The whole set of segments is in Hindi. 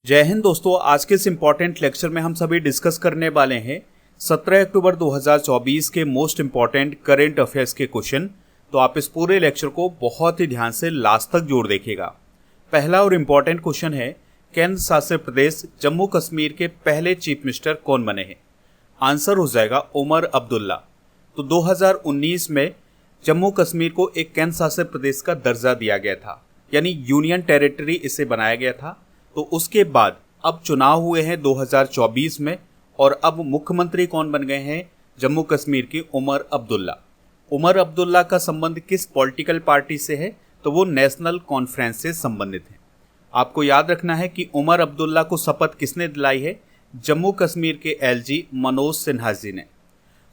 जय हिंद दोस्तों, आज के इस इम्पॉर्टेंट लेक्चर में हम सभी डिस्कस करने वाले हैं 17 अक्टूबर 2024 के मोस्ट इम्पॉर्टेंट करेंट अफेयर्स के क्वेश्चन। तो आप इस पूरे लेक्चर को बहुत ही ध्यान से लास्ट तक जोड़ देखिएगा। पहला और इम्पॉर्टेंट क्वेश्चन है, केंद्र शासित प्रदेश जम्मू कश्मीर के पहले चीफ मिनिस्टर कौन बने हैं? आंसर हो जाएगा उमर अब्दुल्ला। तो 2019 में जम्मू कश्मीर को एक केंद्र शासित प्रदेश का दर्जा दिया गया था, यानी यूनियन टेरिटरी इसे बनाया गया था। तो उसके बाद अब चुनाव हुए हैं 2024 में, और अब मुख्यमंत्री कौन बन गए हैं? जम्मू कश्मीर के उमर अब्दुल्ला। उमर अब्दुल्ला का संबंध किस पॉलिटिकल पार्टी से है? तो वो नेशनल कॉन्फ्रेंस से संबंधित है। आपको याद रखना है कि उमर अब्दुल्ला को शपथ किसने दिलाई है? जम्मू कश्मीर के एलजी मनोज सिन्हा जी ने।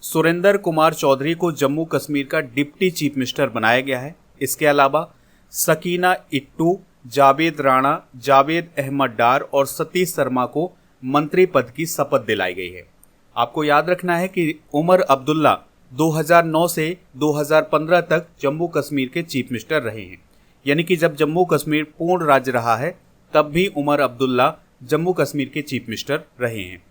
सुरेंद्र कुमार चौधरी को जम्मू कश्मीर का डिप्टी चीफ मिनिस्टर बनाया गया है। इसके अलावा सकीना इट्टू, जावेद राणा, जावेद अहमद डार और सतीश शर्मा को मंत्री पद की शपथ दिलाई गई है। आपको याद रखना है कि उमर अब्दुल्ला 2009 से 2015 तक जम्मू कश्मीर के चीफ मिनिस्टर रहे हैं, यानी कि जब जम्मू कश्मीर पूर्ण राज्य रहा है तब भी उमर अब्दुल्ला जम्मू कश्मीर के चीफ मिनिस्टर रहे हैं।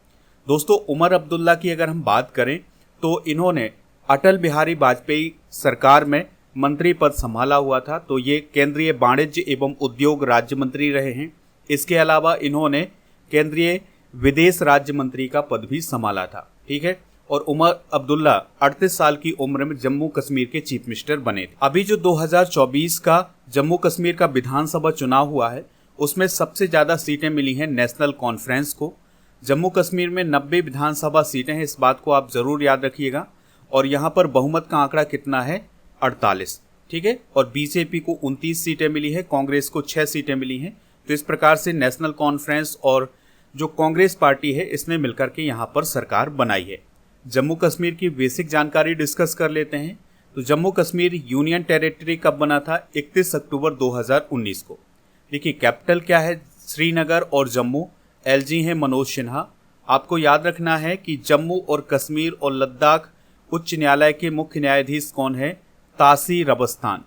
दोस्तों, उमर अब्दुल्ला की अगर हम बात करें तो इन्होंने अटल बिहारी वाजपेयी सरकार में मंत्री पद संभाला हुआ था। तो ये केंद्रीय वाणिज्य एवं उद्योग राज्य मंत्री रहे हैं। इसके अलावा इन्होंने केंद्रीय विदेश राज्य मंत्री का पद भी संभाला था। ठीक है, और उमर अब्दुल्ला 38 साल की उम्र में जम्मू कश्मीर के चीफ मिनिस्टर बने थे। अभी जो 2024 का जम्मू कश्मीर का विधानसभा चुनाव हुआ है, उसमें सबसे ज़्यादा सीटें मिली हैं नेशनल कॉन्फ्रेंस को। जम्मू कश्मीर में 90 विधानसभा सीटें हैं, इस बात को आप ज़रूर याद रखिएगा। और यहाँ पर बहुमत का आंकड़ा कितना है? 48। ठीक है, और बीजेपी को 29 सीटें मिली है, कांग्रेस को 6 सीटें मिली हैं। तो इस प्रकार से नेशनल कॉन्फ्रेंस और जो कांग्रेस पार्टी है इसने मिलकर के यहाँ पर सरकार बनाई है। जम्मू कश्मीर की बेसिक जानकारी डिस्कस कर लेते हैं। तो जम्मू कश्मीर यूनियन टेरिटरी कब बना था? 31 अक्टूबर 2019 को। देखिए, कैपिटल क्या है? श्रीनगर और जम्मू। एलजी है मनोज सिन्हा। आपको याद रखना है कि जम्मू और कश्मीर और लद्दाख उच्च न्यायालय के मुख्य न्यायाधीश कौन है? तासीर अबस्तान।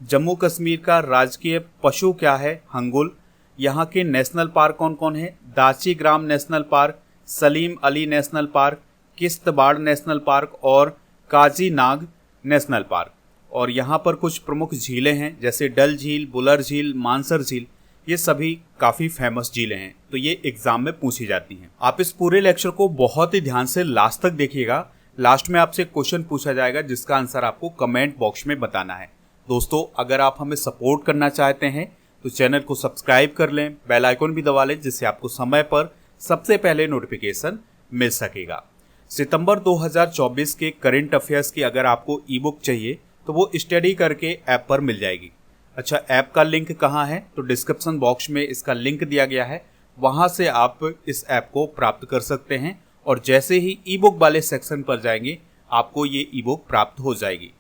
जम्मू कश्मीर का राजकीय पशु क्या है? हंगुल। यहाँ के नेशनल पार्क कौन कौन है? Dachigam national park, Salim Ali national park, Kishtwar national park और काजी नाग नेशनल पार्क। और यहाँ पर कुछ प्रमुख झीलें हैं, जैसे डल झील, बुलर झील, मानसर झील। ये सभी काफ़ी फेमस झीलें हैं, तो ये एग्जाम में पूछी जाती हैं। आप इस पूरे लेक्चर को बहुत ही ध्यान से लास्ट तक देखिएगा। लास्ट में आपसे क्वेश्चन पूछा जाएगा जिसका आंसर आपको कमेंट बॉक्स में बताना है। दोस्तों, अगर आप हमें सपोर्ट करना चाहते हैं तो चैनल को सब्सक्राइब कर लें, बेल आइकन भी दबा लें, जिससे आपको समय पर सबसे पहले नोटिफिकेशन मिल सकेगा। सितंबर 2024 के करंट अफेयर्स की अगर आपको ई बुक चाहिए तो वो स्टडी करके ऐप पर मिल जाएगी। अच्छा, ऐप का लिंक कहाँ है? तो डिस्क्रिप्शन बॉक्स में इसका लिंक दिया गया है, वहाँ से आप इस ऐप को प्राप्त कर सकते हैं। और जैसे ही ई बुक वाले सेक्शन पर जाएंगे आपको ये ई बुक प्राप्त हो जाएगी।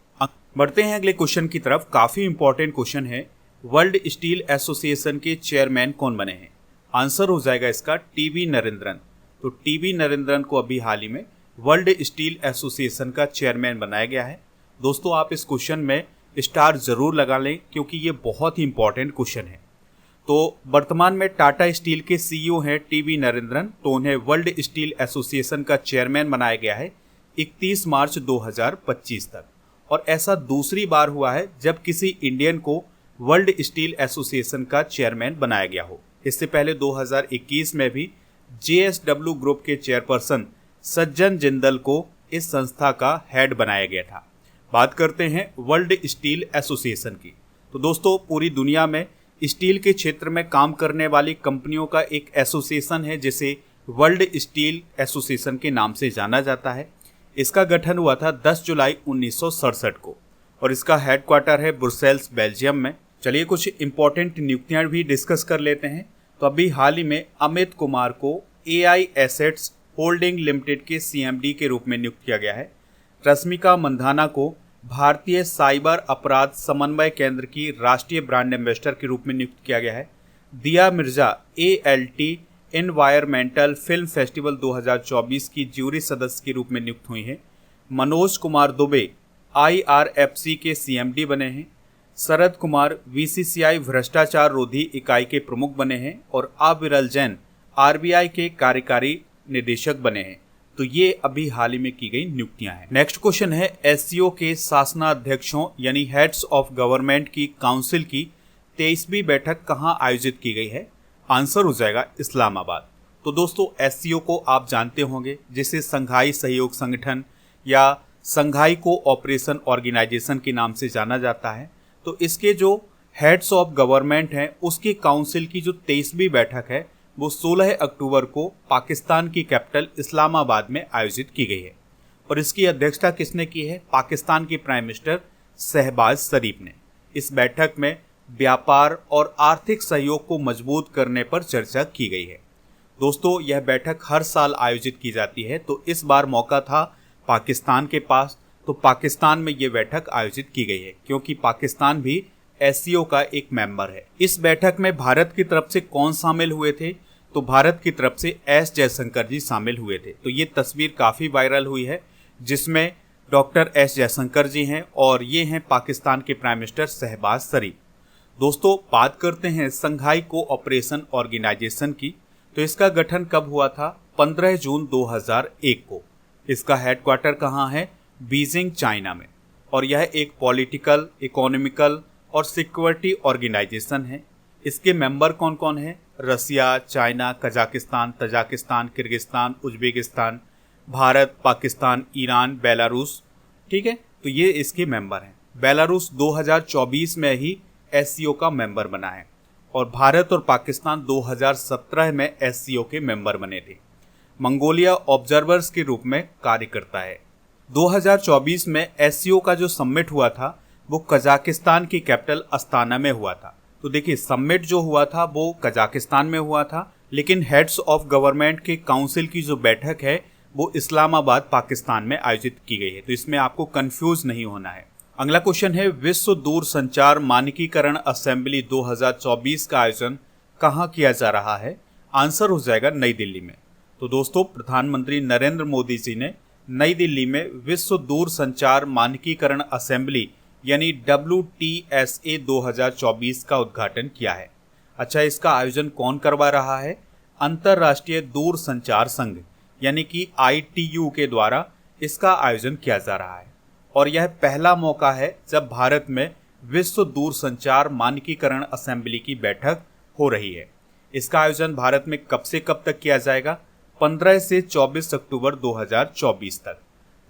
बढ़ते हैं अगले क्वेश्चन की तरफ। काफ़ी इंपॉर्टेंट क्वेश्चन है, वर्ल्ड स्टील एसोसिएशन के चेयरमैन कौन बने हैं? आंसर हो जाएगा इसका टीवी नरेंद्रन। तो टीवी नरेंद्रन को अभी हाल ही में वर्ल्ड स्टील एसोसिएशन का चेयरमैन बनाया गया है। दोस्तों, आप इस क्वेश्चन में स्टार जरूर लगा लें क्योंकि ये बहुत ही इंपॉर्टेंट क्वेश्चन है। तो वर्तमान में टाटा स्टील के सीईओ हैं टीवी नरेंद्रन। तो उन्हें वर्ल्ड स्टील एसोसिएशन का चेयरमैन बनाया गया है 31 मार्च 2025 तक। और ऐसा दूसरी बार हुआ है जब किसी इंडियन को वर्ल्ड स्टील एसोसिएशन का चेयरमैन बनाया गया हो। इससे पहले 2021 में भी JSW ग्रुप के चेयरपर्सन सज्जन जिंदल को इस संस्था का हेड बनाया गया था। बात करते हैं वर्ल्ड स्टील एसोसिएशन की। तो दोस्तों, पूरी दुनिया में स्टील के क्षेत्र में काम करने वाली कंपनियों का एक एसोसिएशन है जिसे वर्ल्ड स्टील एसोसिएशन के नाम से जाना जाता है। इसका गठन हुआ था 10 जुलाई 1967 को और इसका हेडक्वार्टर है ब्रुसेल्स, बेल्जियम में। चलिए कुछ इंपॉर्टेंट नियुक्तियां भी डिस्कस कर लेते हैं। तो अभी हाल ही में अमित कुमार को AI एसेट्स होल्डिंग लिमिटेड के CMD के रूप में नियुक्त किया गया है। रश्मिका मंधाना को भारतीय साइबर अपराध समन्वय केंद्र की राष्ट्रीय ब्रांड एम्बेसडर के रूप में नियुक्त किया गया है। दिया Mirza ALT environmental film festival 2024 की ज्यूरी सदस्य के रूप में नियुक्त हुई हैं। मनोज कुमार दुबे IRFC के CMD बने हैं। शरद कुमार VCCI भ्रष्टाचार रोधी इकाई के प्रमुख बने हैं और अविरल जैन आरबीआई के कार्यकारी निदेशक बने हैं। तो ये अभी हाल ही में की गई नियुक्तियां हैं। नेक्स्ट क्वेश्चन है एससीओ के शासनाध्यक्षों यानी हेड्स ऑफ गवर्नमेंट की काउंसिल की 23वीं बैठक कहाँ आयोजित की गई है? आंसर हो जाएगा इस्लामाबाद। तो दोस्तों एससीओ को आप जानते होंगे, जिसे संघाई सहयोग संगठन या संघाई कोऑपरेशन ऑर्गेनाइजेशन के नाम से जाना जाता है। तो इसके जो हेड्स ऑफ गवर्नमेंट हैं उसकी काउंसिल की जो 23वीं बैठक है वो 16 अक्टूबर को पाकिस्तान की कैपिटल इस्लामाबाद में आयोजित की गई है। और इसकी अध्यक्षता किसने की है? पाकिस्तान के प्राइम मिनिस्टर शहबाज शरीफ ने। इस बैठक में व्यापार और आर्थिक सहयोग को मजबूत करने पर चर्चा की गई है। दोस्तों यह बैठक हर साल आयोजित की जाती है, तो इस बार मौका था पाकिस्तान के पास, तो पाकिस्तान में ये बैठक आयोजित की गई है क्योंकि पाकिस्तान भी एससीओ का एक मेंबर है। इस बैठक में भारत की तरफ से कौन शामिल हुए थे? तो भारत की तरफ से एस जयशंकर जी शामिल हुए थे। तो ये तस्वीर काफ़ी वायरल हुई है जिसमें डॉक्टर एस जयशंकर जी हैं और ये हैं पाकिस्तान के प्राइम मिनिस्टर शहबाज शरीफ। दोस्तों बात करते हैं संघाई कोऑपरेशन ऑर्गेनाइजेशन की। तो इसका गठन कब हुआ था? 15 जून 2001 को। इसका हेडक्वार्टर कहाँ है? बीजिंग, चाइना में। और यह एक पॉलिटिकल, इकोनॉमिकल और सिक्योरिटी ऑर्गेनाइजेशन है। इसके मेंबर कौन कौन हैं? Russia, China, Kazakhstan, Tajikistan, Kyrgyzstan, Uzbekistan, Bharat, Pakistan, Iran, Belarus. ठीक है, तो ये इसके मेंबर हैं। बेलारूस 2024 में ही एससीओ का मेंबर बना है और भारत और पाकिस्तान 2017 में एससीओ के मेंबर बने थे। मंगोलिया ऑब्जर्वर्स के रूप में कार्य करता है। 2024 में एससीओ का जो समिट हुआ था वो कजाकिस्तान की कैपिटल अस्ताना में हुआ था। तो देखिए समिट जो हुआ था वो कजाकिस्तान में हुआ था, लेकिन हेड्स ऑफ गवर्नमेंट के काउंसिल की जो बैठक है वो इस्लामाबाद, पाकिस्तान में आयोजित की गई है। तो इसमें आपको कंफ्यूज नहीं होना है। अगला क्वेश्चन है विश्व दूरसंचार मानकीकरण असेंबली 2024 का आयोजन कहाँ किया जा रहा है? आंसर हो जाएगा नई दिल्ली में। तो दोस्तों प्रधानमंत्री नरेंद्र मोदी जी ने नई दिल्ली में विश्व दूरसंचार मानकीकरण असेंबली यानी WTSA 2024 का उद्घाटन किया है। अच्छा, इसका आयोजन कौन करवा रहा है? अंतर्राष्ट्रीय दूरसंचार संघ यानी कि ITU के द्वारा इसका आयोजन किया जा रहा है। और यह पहला मौका है जब भारत में विश्व दूरसंचार मानकीकरण असेंबली की बैठक हो रही है। इसका आयोजन भारत में कब से कब तक किया जाएगा? 15 से 24 अक्टूबर 2024 तक।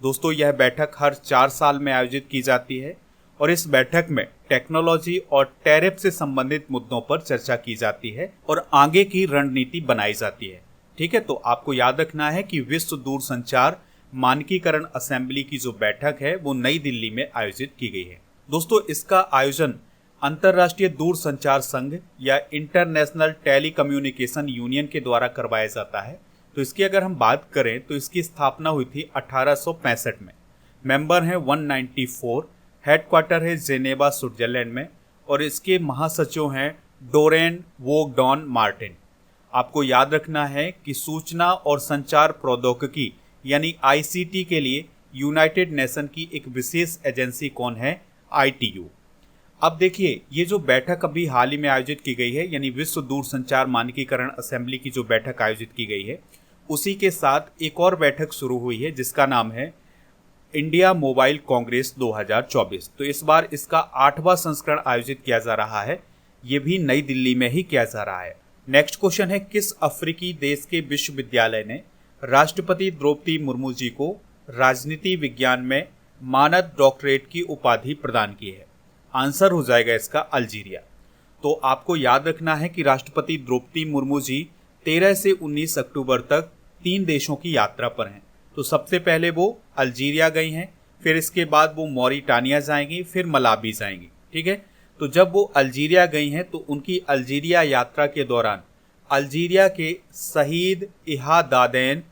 दोस्तों यह बैठक हर 4 साल में आयोजित की जाती है और इस बैठक में टेक्नोलॉजी और टैरिफ से संबंधित मुद्दों पर चर्चा की जाती है और आगे की रणनीति बनाई जाती है। ठीक है, तो आपको याद रखना है कि विश्व दूरसंचार मानकीकरण असेंबली की जो बैठक है वो नई दिल्ली में आयोजित की गई है। दोस्तों इसका आयोजन अंतर्राष्ट्रीय दूरसंचार संघ या इंटरनेशनल टेलीकम्युनिकेशन यूनियन के द्वारा करवाया जाता है। तो इसकी अगर हम बात करें तो इसकी स्थापना हुई थी 1865 में। मेंबर हैं 194, हेडक्वार्टर है जेनेवा, स्विट्जरलैंड में और इसके महासचिव हैं डोरेन वोग डॉन मार्टिन। आपको याद रखना है कि सूचना और संचार प्रौद्योगिकी यानी ICT के लिए यूनाइटेड नेशन की एक विशेष एजेंसी कौन है? ITU। अब देखिए ये जो बैठक अभी हाल ही में आयोजित की गई है यानी विश्व दूरसंचार मानकीकरण असेंबली की जो बैठक आयोजित की गई है उसी के साथ एक और बैठक शुरू हुई है जिसका नाम है इंडिया मोबाइल कांग्रेस 2024। तो इस बार इसका 8वां संस्करण आयोजित किया जा रहा है। ये भी नई दिल्ली में ही किया जा रहा है। नेक्स्ट क्वेश्चन है किस अफ्रीकी देश के विश्वविद्यालय ने राष्ट्रपति द्रौपदी मुर्मू जी को राजनीति विज्ञान में मानद डॉक्टरेट की उपाधि प्रदान की है? आंसर हो जाएगा इसका अल्जीरिया। तो आपको याद रखना है कि राष्ट्रपति द्रौपदी मुर्मू जी 13 से 19 अक्टूबर तक 3 देशों की यात्रा पर हैं। तो सबसे पहले वो अल्जीरिया गई हैं, फिर इसके बाद वो मॉरिटानिया जाएंगी, फिर मलावी जाएंगी। ठीक है, तो जब वो अल्जीरिया गई हैं तो उनकी अल्जीरिया यात्रा के दौरान अल्जीरिया के शहीद इहादादैन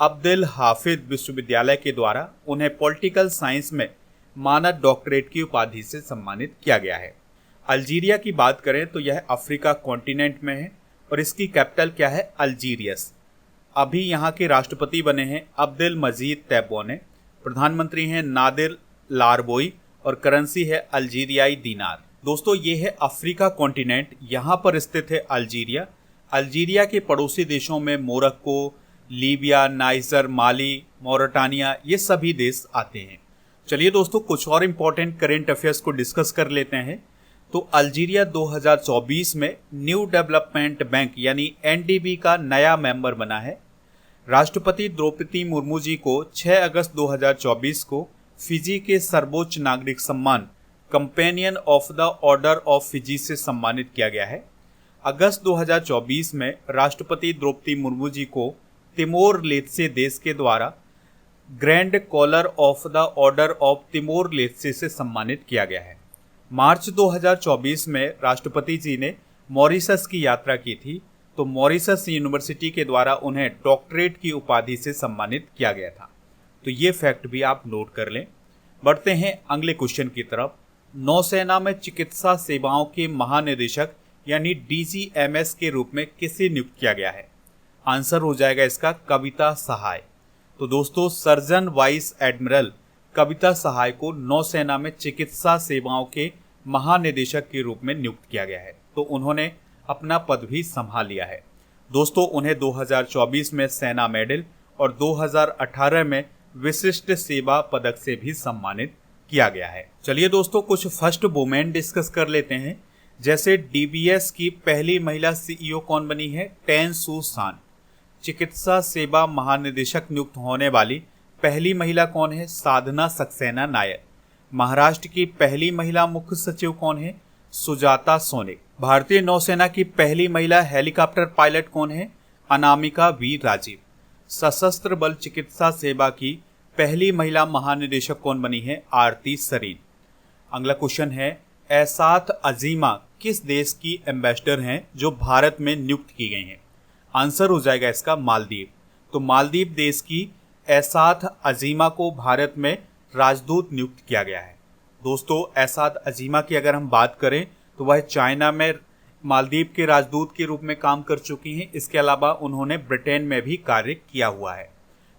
अब्दुल हाफिज विश्वविद्यालय के द्वारा उन्हें पॉलिटिकल साइंस में मानद डॉक्टरेट की उपाधि से सम्मानित किया गया है। अल्जीरिया की बात करें तो यह अफ्रीका कॉन्टिनेंट में है और इसकी कैपिटल क्या है? अल्जीरियस। अभी यहाँ के राष्ट्रपति बने हैं अब्दुल मजीद तैब्बोने, प्रधानमंत्री हैं नादिर लारबोई और करेंसी है अल्जीरियाई दीनार। दोस्तों ये है अफ्रीका कॉन्टिनेंट, यहाँ पर स्थित है अल्जीरिया। अल्जीरिया के पड़ोसी देशों में मोरक्को, लीबिया, नाइजर, माली, मॉरिटानिया ये सभी देश आते हैं। चलिए दोस्तों, कुछ और इम्पोर्टेंट करेंट अफेयर्स को डिस्कस कर लेते हैं। तो अल्जीरिया 2024 में न्यू डेवलपमेंट बैंक यानी एनडीबी का नया मेंबर बना है। राष्ट्रपति द्रौपदी मुर्मू जी को 6 अगस्त 2024 को फिजी के सर्वोच्च नागरिक सम्मान companion of the order of Fiji से सम्मानित किया गया है। अगस्त 2024 में राष्ट्रपति द्रौपदी मुर्मू जी को तिमोर लेत्से देश के द्वारा grand collar of the order of Timor लेत्से से सम्मानित किया गया है। मार्च 2024 में राष्ट्रपति जी ने मॉरिशस की यात्रा की थी, तो मॉरिशस यूनिवर्सिटी के द्वारा उन्हें डॉक्टरेट की उपाधि से सम्मानित किया गया था। तो ये फैक्ट भी आप नोट कर लें। बढ़ते हैं अगले क्वेश्चन की तरफ। नौसेना में चिकित्सा सेवाओं के महानिदेशक यानी डीजीएमएस के रूप में किसे नियुक्त किया गया है? आंसर हो जाएगा इसका कविता सहाय। तो दोस्तों, सर्जन वाइस एडमिरल कविता सहाय को नौसेना में चिकित्सा सेवाओं के महानिदेशक के रूप में नियुक्त किया गया है। तो उन्होंने अपना पद भी संभाल लिया है। दोस्तों, उन्हें 2024 में सेना मेडल और 2018 में विशिष्ट सेवा पदक से भी सम्मानित किया गया है। चलिए दोस्तों, कुछ फर्स्ट वुमेन डिस्कस कर लेते हैं। जैसे डीबीएस की पहली महिला सीईओ कौन बनी है? टेन सू सान। चिकित्सा सेवा महानिदेशक नियुक्त होने वाली पहली महिला कौन है? साधना सक्सेना नायर। महाराष्ट्र की पहली महिला मुख्य सचिव कौन है? सुजाता सोनिक। भारतीय नौसेना की पहली महिला हेलीकॉप्टर पायलट कौन है? अनामिका वी राजीव। सशस्त्र बल चिकित्सा सेवा की पहली महिला महानिदेशक कौन बनी है? आरती सरीन। अगला क्वेश्चन है, एसाथ अजीमा किस देश की एम्बेसडर हैं जो भारत में नियुक्त की गई हैं? आंसर हो जाएगा इसका मालदीव। तो मालदीव देश की एसाथ अजीमा को भारत में राजदूत नियुक्त किया गया है। दोस्तों, एसाथ अजीमा की अगर हम बात करें तो वह चाइना में मालदीव के राजदूत के रूप में काम कर चुकी हैं। इसके अलावा उन्होंने ब्रिटेन में भी कार्य किया हुआ है।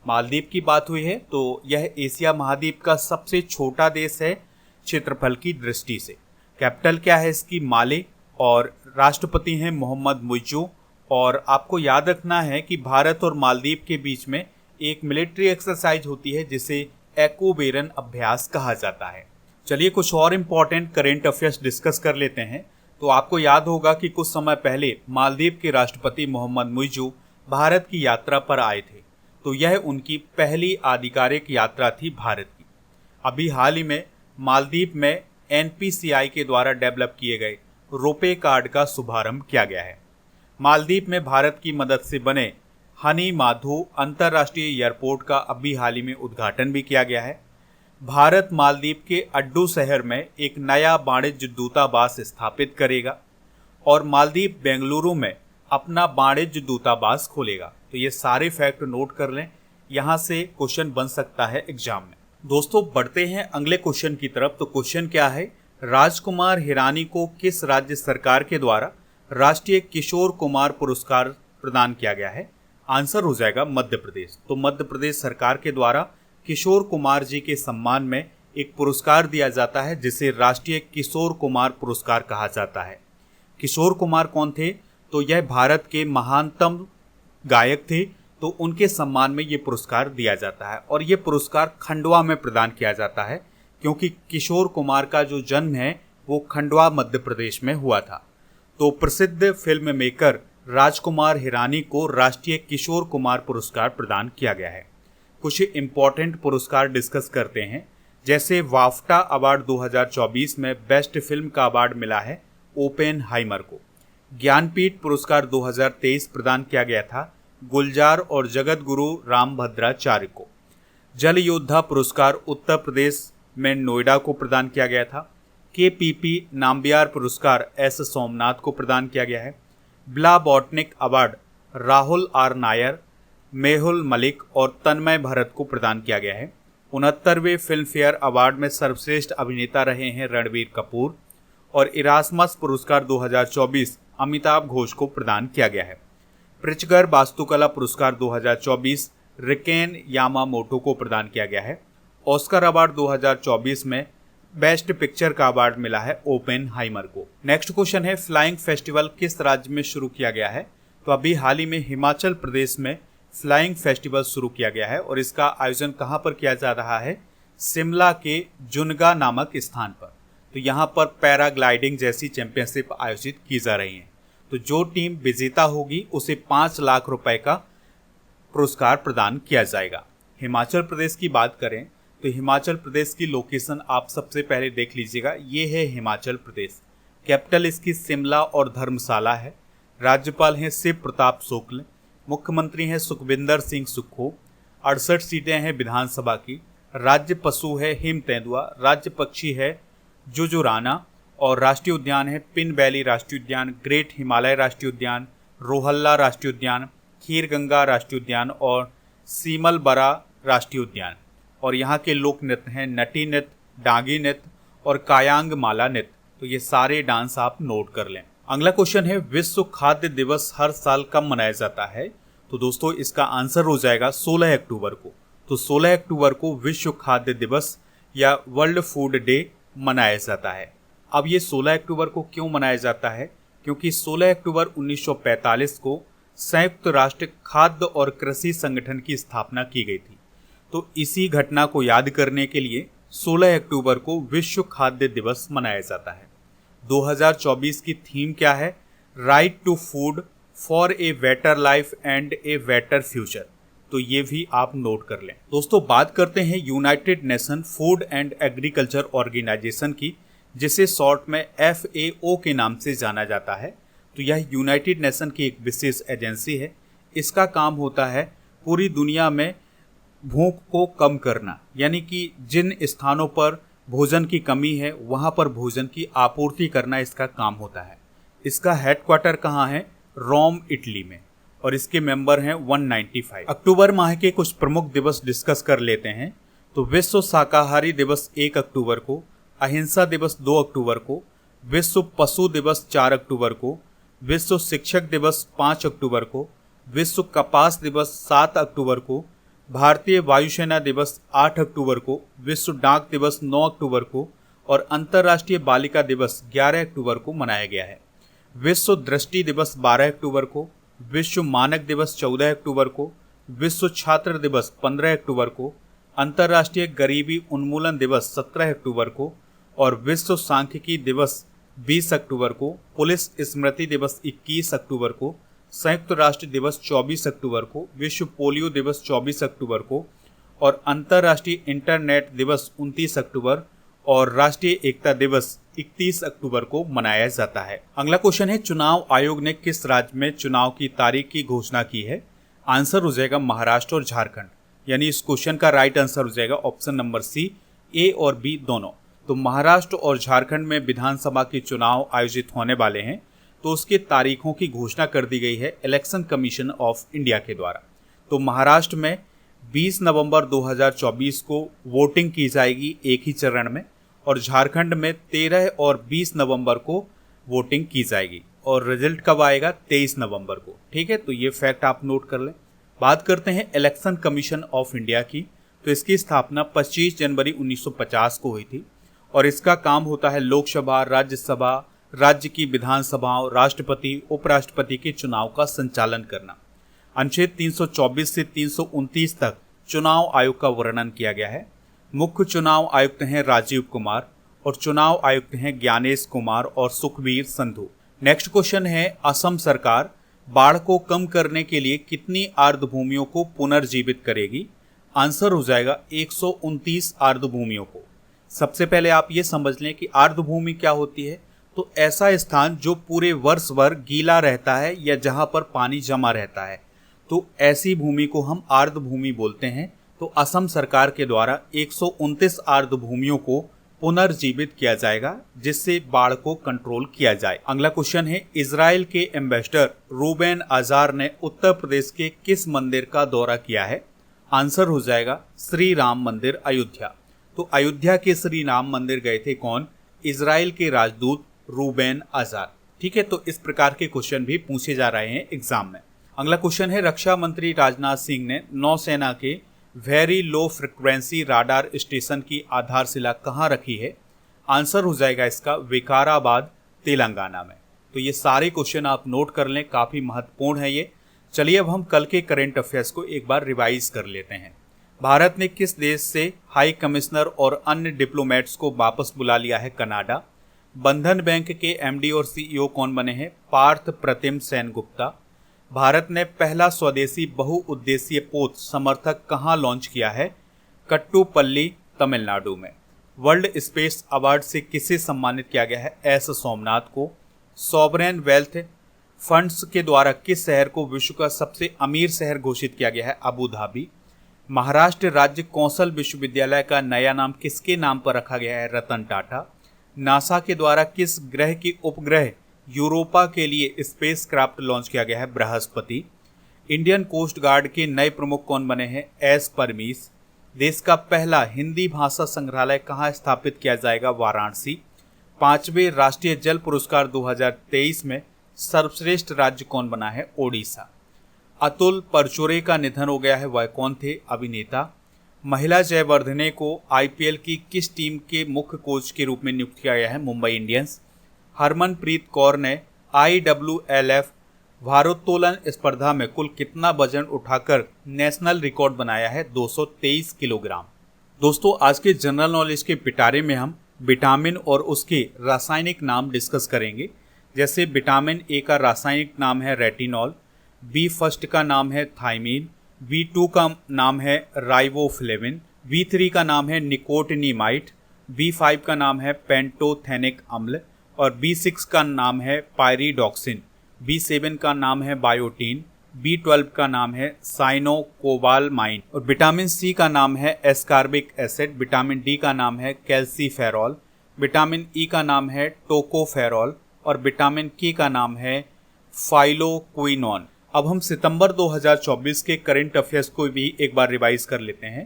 मालदीव की बात हुई है तो यह एशिया महाद्वीप का सबसे छोटा देश है क्षेत्रफल की दृष्टि से। कैपिटल क्या है इसकी? माले। और राष्ट्रपति हैं मोहम्मद मुइज़्ज़ू। और आपको याद रखना है कि भारत और मालदीव के बीच में एक मिलिट्री एक्सरसाइज होती है जिसे एक्वोबेरन अभ्यास कहा जाता है। चलिए कुछ और इम्पोर्टेंट करेंट अफेयर्स डिस्कस कर लेते हैं। तो आपको याद होगा कि कुछ समय पहले मालदीव के राष्ट्रपति मोहम्मद मुइज़्ज़ू भारत की यात्रा पर आए थे। तो यह उनकी पहली आधिकारिक यात्रा थी भारत की। अभी हाल ही में मालदीव में एनपीसीआई के द्वारा डेवलप किए गए रुपे कार्ड का शुभारंभ किया गया है। मालदीव में भारत की मदद से बने हनी माधु अंतर्राष्ट्रीय एयरपोर्ट का अभी हाल ही में उद्घाटन भी किया गया है। भारत मालदीव के अड्डू शहर में एक नया वाणिज्य दूतावास स्थापित करेगा और मालदीव बेंगलुरु में अपना वाणिज्य दूतावास खोलेगा। तो ये सारे फैक्ट नोट कर लें, यहाँ से क्वेश्चन बन सकता है एग्जाम में। दोस्तों, बढ़ते हैं अगले क्वेश्चन की तरफ। तो क्वेश्चन क्या है? राजकुमार हिरानी को किस राज्य सरकार के द्वारा राष्ट्रीय किशोर कुमार पुरस्कार प्रदान किया गया है? आंसर हो जाएगा मध्य प्रदेश। तो मध्य प्रदेश सरकार के द्वारा किशोर कुमार जी के सम्मान में एक पुरस्कार दिया जाता है जिसे राष्ट्रीय किशोर कुमार पुरस्कार कहा जाता है। किशोर कुमार कौन थे? तो यह भारत के महानतम गायक थे। तो उनके सम्मान में ये पुरस्कार दिया जाता है और ये पुरस्कार खंडवा में प्रदान किया जाता है क्योंकि किशोर कुमार का जो जन्म है वो खंडवा मध्य प्रदेश में हुआ था। तो प्रसिद्ध फिल्म मेकर राजकुमार हिरानी को राष्ट्रीय किशोर कुमार पुरस्कार प्रदान किया गया है। कुछ इम्पोर्टेंट पुरस्कार डिस्कस करते हैं। जैसे वाफ्टा अवार्ड 2024 में बेस्ट फिल्म का अवार्ड मिला है ओपेनहाइमर को। ज्ञानपीठ पुरस्कार 2023 प्रदान किया गया था गुलजार और जगत गुरु रामभद्राचार्य को। जल योद्धा पुरस्कार उत्तर प्रदेश में नोएडा को प्रदान किया गया था। केपीपी नाम्बियार पुरस्कार एस सोमनाथ को प्रदान किया गया है। Blavatnik award Rahul R Nair, Mehul Malik और तन्मय भरत को प्रदान किया गया है। 69वें फिल्म फेयर अवार्ड में सर्वश्रेष्ठ अभिनेता रहे हैं रणबीर कपूर। और इरास्मस पुरस्कार 2024 अमिताभ घोष को प्रदान किया गया है। प्रिचगर वास्तुकला पुरस्कार 2024 रिकेन यामामोटो को प्रदान किया गया है। ऑस्कर अवार्ड 2024 में बेस्ट पिक्चर का अवार्ड मिला है ओपेनहाइमर को। नेक्स्ट क्वेश्चन है, फ्लाइंग फेस्टिवल किस राज्य में शुरू किया गया है? तो अभी हाल ही में हिमाचल प्रदेश में फ्लाइंग फेस्टिवल शुरू किया गया है और इसका आयोजन कहाँ पर किया जा रहा है? शिमला के जुनगा नामक स्थान पर। तो यहाँ पर पैराग्लाइडिंग जैसी चैंपियनशिप आयोजित की जा रही है। तो जो टीम विजेता होगी उसे 5 लाख रुपए का पुरस्कार प्रदान किया जाएगा। हिमाचल प्रदेश की बात करें तो हिमाचल प्रदेश की लोकेशन आप सबसे पहले देख लीजिएगा। ये है हिमाचल प्रदेश। कैपिटल इसकी शिमला और धर्मशाला है। राज्यपाल हैं शिव प्रताप शुक्ल। मुख्यमंत्री हैं सुखविंदर सिंह सुक्खू। 68 सीटें हैं विधानसभा की। राज्य पशु है हिम तेंदुआ। राज्य पक्षी है जुजुराना और राष्ट्रीय उद्यान है पिन वैली राष्ट्रीय उद्यान, ग्रेट हिमालय राष्ट्रीय उद्यान, रोहल्ला राष्ट्रीय उद्यान, खीरगंगा राष्ट्रीय उद्यान और सीमलबरा राष्ट्रीय उद्यान। और यहाँ के लोक नृत्य हैं नटी नृत्य, डांगी नृत्य और कायांग माला नृत्य। तो ये सारे डांस आप नोट कर लें। अगला क्वेश्चन है विश्व खाद्य दिवस हर साल कब मनाया जाता है? तो दोस्तों इसका आंसर हो जाएगा 16 अक्टूबर को। तो 16 अक्टूबर को विश्व खाद्य दिवस या वर्ल्ड फूड डे मनाया जाता है। अब ये 16 अक्टूबर को क्यों मनाया जाता है? क्योंकि 16 अक्टूबर 1945 को संयुक्त राष्ट्र खाद्य और कृषि संगठन की स्थापना की गई थी। तो इसी घटना को याद करने के लिए 16 अक्टूबर को विश्व खाद्य दिवस मनाया जाता है। 2024 की थीम क्या है? Right to food for a better life and a better future. तो ये भी आप नोट कर लें। दोस्तों बात करते हैं United Nation Food and Agriculture Organisation की, जिसे शॉर्ट में FAO के नाम से जाना जाता है। तो यह यूनाइटेड नेशन की एक विशेष एजेंसी है। इसका काम होता है पूरी दुनिया में भूख को कम करना, यानी कि जिन स्थानों पर भोजन की कमी है वहाँ पर भोजन की आपूर्ति करना इसका काम होता है। इसका हेडक्वार्टर कहाँ है? रोम, इटली में। और इसके मेंबर हैं 195। अक्टूबर माह के कुछ प्रमुख दिवस डिस्कस कर लेते हैं। तो विश्व शाकाहारी दिवस 1 अक्टूबर को, अहिंसा दिवस 2 अक्टूबर को, विश्व पशु दिवस 4 अक्टूबर को, विश्व शिक्षक दिवस 5 अक्टूबर को, विश्व कपास दिवस 7 अक्टूबर को, भारतीय वायुसेना दिवस 8 अक्टूबर को, विश्व डाक दिवस 9 अक्टूबर को और अंतर्राष्ट्रीय बालिका दिवस 11 अक्टूबर को मनाया गया है। विश्व दृष्टि दिवस 12 अक्टूबर को, विश्व मानक दिवस 14 अक्टूबर को, विश्व छात्र दिवस 15 अक्टूबर को, अंतर्राष्ट्रीय गरीबी उन्मूलन दिवस 17 अक्टूबर को और विश्व सांख्यिकी दिवस 20 अक्टूबर को, पुलिस स्मृति दिवस 21 अक्टूबर को, संयुक्त राष्ट्र दिवस 24 अक्टूबर को, विश्व पोलियो दिवस 24 अक्टूबर को और अंतर्राष्ट्रीय इंटरनेट दिवस 29 अक्टूबर और राष्ट्रीय एकता दिवस 31 अक्टूबर को मनाया जाता है। अगला क्वेश्चन है चुनाव आयोग ने किस राज्य में चुनाव की तारीख की घोषणा की है? आंसर हो जाएगा महाराष्ट्र और झारखंड। यानी इस क्वेश्चन का राइट आंसर हो जाएगा ऑप्शन नंबर सी, A और B दोनों। तो महाराष्ट्र और झारखंड में विधानसभा के चुनाव आयोजित होने वाले हैं। तो उसके तारीखों की घोषणा कर दी गई है इलेक्शन कमीशन ऑफ इंडिया के द्वारा। तो महाराष्ट्र में 20 नवंबर 2024 को वोटिंग की जाएगी एक ही चरण में और झारखंड में 13 और 20 नवंबर को वोटिंग की जाएगी और रिजल्ट कब आएगा? 23 नवंबर को। ठीक है, तो ये फैक्ट आप नोट कर लें। बात करते हैं इलेक्शन कमीशन ऑफ इंडिया की। तो इसकी स्थापना 25 जनवरी 1950 को हुई थी और इसका काम होता है लोकसभा, राज्यसभा, राज्य की विधानसभाओं, राष्ट्रपति, उपराष्ट्रपति के चुनाव का संचालन करना। अनुच्छेद 324 से 329 तक चुनाव आयोग का वर्णन किया गया है। मुख्य चुनाव आयुक्त हैं राजीव कुमार और चुनाव आयुक्त हैं ज्ञानेश कुमार और सुखबीर संधू। नेक्स्ट क्वेश्चन है असम सरकार बाढ़ को कम करने के लिए कितनी आर्द्रभूमियों को पुनर्जीवित करेगी? आंसर हो जाएगा 129 आर्द्रभूमियों को। सबसे पहले आप ये समझ लें कि आर्द्रभूमि क्या होती है। तो ऐसा स्थान जो पूरे वर्ष भर गीला रहता है या जहां पर पानी जमा रहता है, तो ऐसी भूमि को हम आर्द्रभूमि बोलते हैं। तो असम सरकार के द्वारा 129 आर्द्रभूमियों को पुनर्जीवित किया जाएगा जिससे बाढ़ को कंट्रोल किया जाए। अगला क्वेश्चन है इजराइल के एम्बेसडर रूबेन अजार ने उत्तर प्रदेश के किस मंदिर का दौरा किया है? आंसर हो जाएगा श्री राम मंदिर अयोध्या। तो अयोध्या के श्री राम मंदिर गए थे कौन? इजराइल के राजदूत रूबेन अजार। ठीक है, तो इस प्रकार के क्वेश्चन भी पूछे जा रहे हैं एग्जाम में। अगला क्वेश्चन है रक्षा मंत्री राजनाथ सिंह ने नौसेना के very low frequency radar station की आधारशिला कहाँ रखी है? आंसर हो जाएगा इसका विकाराबाद, तेलंगाना में। तो ये सारे क्वेश्चन आप नोट कर लें, काफ़ी महत्वपूर्ण है ये। चलिए अब हम कल के करेंट अफेयर्स को एक बार रिवाइज कर लेते हैं। भारत ने किस देश से हाई कमिश्नर और अन्य डिप्लोमेट्स को वापस बुला लिया है? कनाडा। बंधन बैंक के एमडी और सीईओ कौन बने हैं? पार्थ प्रतिम सेनगुप्ता। भारत ने पहला स्वदेशी बहुउद्देशीय पोत समर्थक कहाँ लॉन्च किया है? कट्टुपल्ली, तमिलनाडु में। वर्ल्ड स्पेस अवार्ड से किसे सम्मानित किया गया है? एस सोमनाथ को। सॉवरेन वेल्थ फंड्स के द्वारा किस शहर को विश्व का सबसे अमीर शहर घोषित किया गया है? Abu Dhabi. महाराष्ट्र राज्य कौशल विश्वविद्यालय का नया नाम किसके नाम पर रखा गया है? रतन टाटा। नासा के द्वारा किस ग्रह की उपग्रह यूरोपा के लिए स्पेस क्राफ्ट लॉन्च किया गया है? बृहस्पति। इंडियन कोस्ट गार्ड के नए प्रमुख कौन बने हैं? एस परमीश। देश का पहला हिंदी भाषा संग्रहालय कहाँ स्थापित किया जाएगा? वाराणसी। 5वें राष्ट्रीय जल पुरस्कार 2023 में सर्वश्रेष्ठ राज्य कौन बना है? ओडिशा। अतुल परचुरे का निधन हो गया है, वह कौन थे? अभिनेता। महिला जयवर्धने को आईपीएल की किस टीम के मुख्य कोच के रूप में नियुक्त किया गया है? मुंबई इंडियंस। हरमनप्रीत कौर ने IWLF भारोत्तोलन स्पर्धा में कुल कितना वजन उठाकर नेशनल रिकॉर्ड बनाया है? 223 किलोग्राम। दोस्तों आज के जनरल नॉलेज के पिटारे में हम विटामिन और उसके रासायनिक नाम डिस्कस करेंगे। जैसे विटामिन ए का रासायनिक नाम है रेटिनॉल, B1 का नाम है थायमीन, B2 का नाम है राइबोफ्लेविन, B3 का नाम है निकोटिनिमाइड, B5 का नाम है पेंटोथेनिक अम्ल और B6 का नाम है पायरिडॉक्सिन, B7 का नाम है बायोटीन, B12 का नाम है साइनोकोबालमाइन और विटामिन सी का नाम है एस्कॉर्बिक एसिड, विटामिन डी का नाम है कैल्सीफेरॉल, विटामिन ई का नाम है टोकोफेरॉल और विटामिन के का नाम है फाइलोक्विनोन। अब हम सितंबर 2024 के करंट अफेयर्स को भी एक बार रिवाइज कर लेते हैं।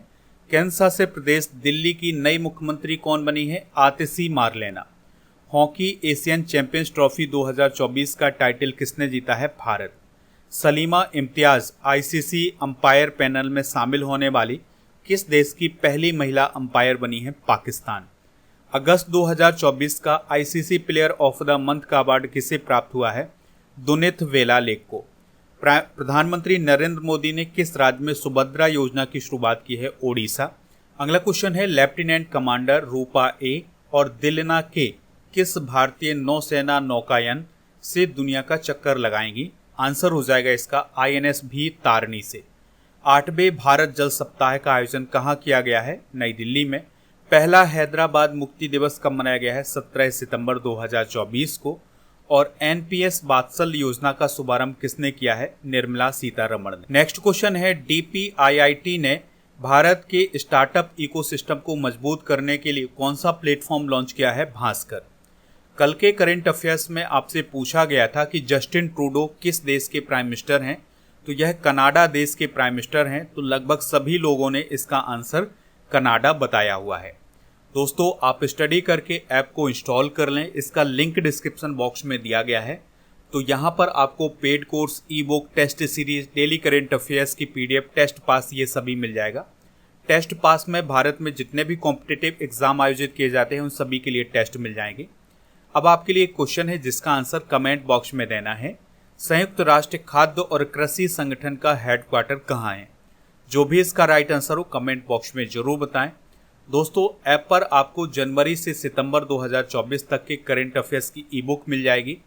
केंद्र शासित प्रदेश दिल्ली की नई मुख्यमंत्री कौन बनी है? आतिशी Marlena. Hockey Asian champions trophy 2024 का टाइटल किसने जीता है? Bharat. Salima Imtiaz ICC umpire panel में शामिल होने वाली किस देश की पहली महिला अंपायर बनी है? पाकिस्तान। अगस्त 2024 का ICC player of the month का अवार्ड किसे प्राप्त हुआ है? दुनित वेलालेक को। प्रधानमंत्री नरेंद्र मोदी ने किस राज्य में सुभद्रा योजना की शुरुआत की है? ओडिशा। अगला क्वेश्चन है लेफ्टिनेंट कमांडर रूपा ए और दिलना के किस भारतीय नौसेना नौकायन से दुनिया का चक्कर लगाएंगी? आंसर हो जाएगा इसका INS भी तारनी से। 8वें भारत जल सप्ताह का आयोजन कहाँ किया गया है? नई दिल्ली में। पहला हैदराबाद मुक्ति दिवस कब मनाया गया है? 17 सितंबर 2024 को। और NPS वात्सल योजना का शुभारंभ किसने किया है? निर्मला सीतारमण ने। नेक्स्ट क्वेश्चन है DPIIT ने भारत के स्टार्टअप इकोसिस्टम को मजबूत करने के लिए कौन सा प्लेटफॉर्म लॉन्च किया है? भास्कर। कल के करंट अफेयर्स में आपसे पूछा गया था कि जस्टिन ट्रूडो किस देश के प्राइम मिनिस्टर हैं? तो यह कनाडा देश के प्राइम मिनिस्टर हैं। तो लगभग सभी लोगों ने इसका आंसर कनाडा बताया हुआ है। दोस्तों आप स्टडी करके ऐप को इंस्टॉल कर लें, इसका लिंक डिस्क्रिप्शन बॉक्स में दिया गया है। तो यहाँ पर आपको paid course, e book, test series, daily current affairs की PDF, टेस्ट पास ये सभी मिल जाएगा। टेस्ट पास में भारत में जितने भी कॉम्पिटिटिव एग्जाम आयोजित किए जाते हैं उन सभी के लिए टेस्ट मिल जाएंगे। अब आपके लिए एक क्वेश्चन है जिसका आंसर कमेंट बॉक्स में देना है। संयुक्त राष्ट्र खाद्य और कृषि संगठन का हेडक्वार्टर कहाँ है? जो भी इसका राइट आंसर हो कमेंट बॉक्स में जरूर बताएं। दोस्तों ऐप पर आपको जनवरी से सितंबर 2024 तक के करंट अफेयर्स की ई बुक मिल जाएगी।